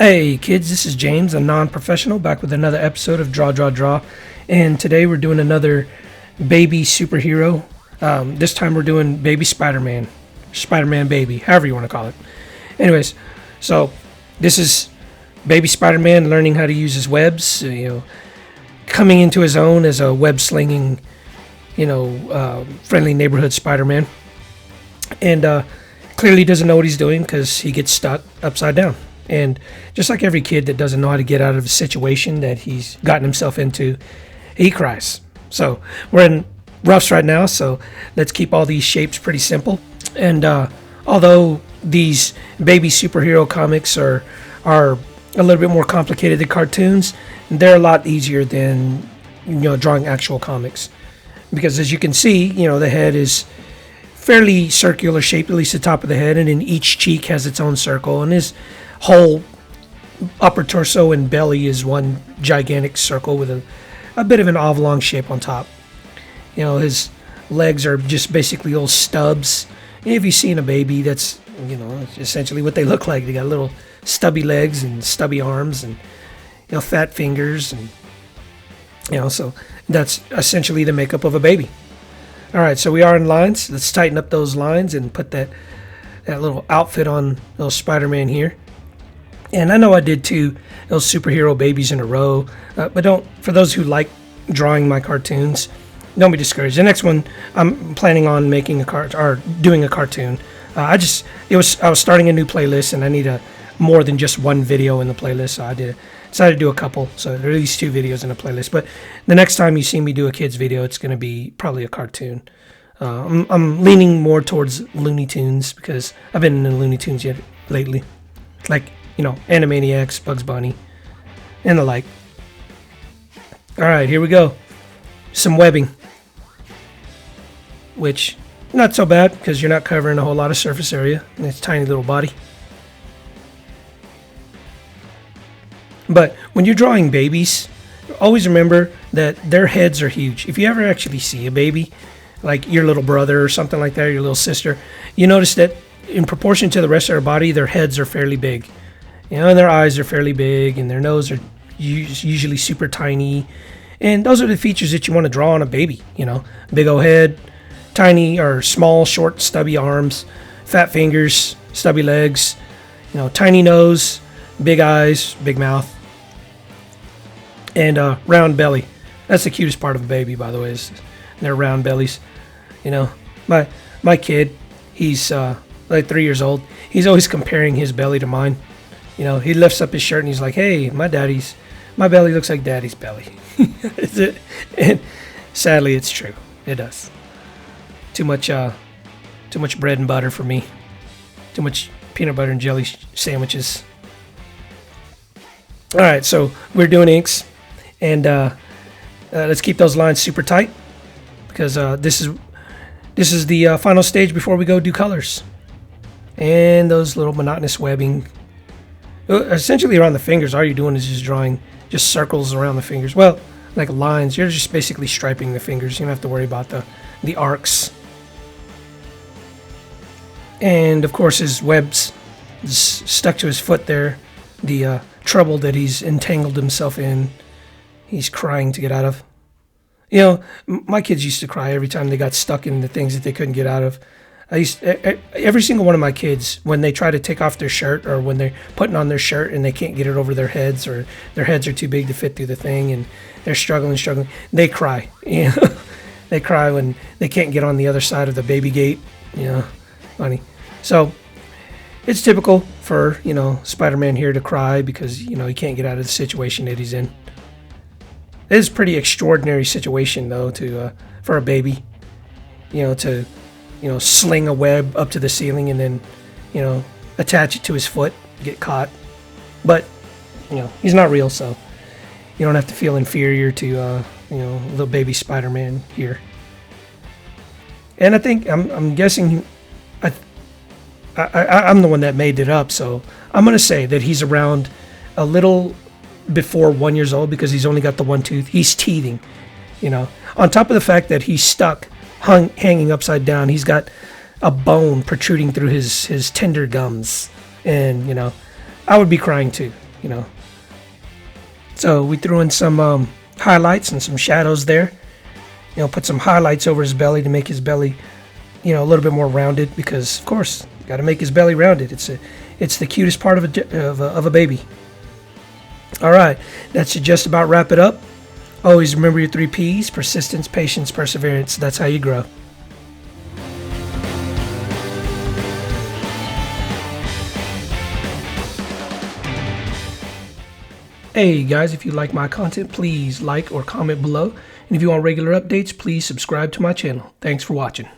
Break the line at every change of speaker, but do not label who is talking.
Hey kids, this is James, a non-professional, back with another episode of Draw Draw Draw, and today we're doing another baby superhero. This time we're doing Baby Spider-Man, Spider-Man Baby, however you want to call it. Anyways, so this is Baby Spider-Man learning how to use his webs, coming into his own as a web-slinging, friendly neighborhood Spider-Man, and clearly doesn't know what he's doing because he gets stuck upside down. And just like every kid that doesn't know how to get out of a situation that he's gotten himself into, he cries. So we're in roughs right now, so let's keep all these shapes pretty simple. And although these baby superhero comics are a little bit more complicated than cartoons, they're a lot easier than drawing actual comics. Because as you can see, the head is fairly circular shape, at least the top of the head, and then each cheek has its own circle, and his whole upper torso and belly is one gigantic circle with a bit of an oblong shape on top. His legs are just basically little stubs. And if you've seen a baby, that's essentially what they look like. They got little stubby legs and stubby arms and fat fingers, and so that's essentially the makeup of a baby. All right, so we are in lines. Let's tighten up those lines and put that little outfit on little Spider-Man here. And I know I did those superhero babies in a row, but for those who like drawing my cartoons, don't be discouraged. The next one, I'm planning on making doing a cartoon. I was starting a new playlist, and I need more than just one video in the playlist, so I decided to do a couple. So there are these two videos in the playlist. But the next time you see me do a kids video, it's going to be probably a cartoon. I'm leaning more towards Looney Tunes because I've been in the Looney Tunes lately, like Animaniacs, Bugs Bunny, and the like. All right, here we go. Some webbing, which not so bad because you're not covering a whole lot of surface area in its tiny little body. But when you're drawing babies, always remember that their heads are huge. If you ever actually see a baby, like your little brother or something like that, or your little sister, you notice that in proportion to the rest of their body, their heads are fairly big. And their eyes are fairly big, and their nose are usually super tiny. And those are the features that you want to draw on a baby. Big old head, tiny or small, short, stubby arms, fat fingers, stubby legs, tiny nose, big eyes, big mouth, and round belly. That's the cutest part of a baby, by the way, is their round bellies. My kid, he's like 3 years old. He's always comparing his belly to mine. He lifts up his shirt and he's like, "Hey, my belly looks like daddy's belly." And sadly, it's true. It does. Too much bread and butter for me. Too much peanut butter and jelly sandwiches. All right, so we're doing inks, and let's keep those lines super tight because this is the final stage before we go do colors. And those little monotonous webbing. Essentially around the fingers, all you're doing is just drawing just circles around the fingers. Well, like lines. You're just basically striping the fingers. You don't have to worry about the arcs. And of course his webs stuck to his foot there. The trouble that he's entangled himself in, he's crying to get out of. My kids used to cry every time they got stuck in the things that they couldn't get out of. Every single one of my kids, when they try to take off their shirt or when they're putting on their shirt and they can't get it over their heads or their heads are too big to fit through the thing and they're struggling, they cry. They cry when they can't get on the other side of the baby gate. Funny. So it's typical for, Spider-Man here to cry because, he can't get out of the situation that he's in. It is a pretty extraordinary situation, though, for a baby, to sling a web up to the ceiling and then, attach it to his foot, get caught. But, he's not real, so you don't have to feel inferior to, little baby Spider-Man here. And I think, I'm guessing, I'm the one that made it up, so I'm going to say that he's around a little before 1 year old because he's only got the one tooth. He's teething, On top of the fact that he's stuck, hanging upside down, he's got a bone protruding through his tender gums. And, I would be crying too. you know. So we threw in some highlights and some shadows there. You know, put some highlights over his belly to make his belly, you know, a little bit more rounded, because of course, got to make his belly rounded. It's the cutest part of a baby. All right, that should just about wrap it up. Always remember your 3 P's: persistence, patience, perseverance. That's how you grow. Hey guys, if you like my content, please like or comment below. And if you want regular updates, please subscribe to my channel. Thanks for watching.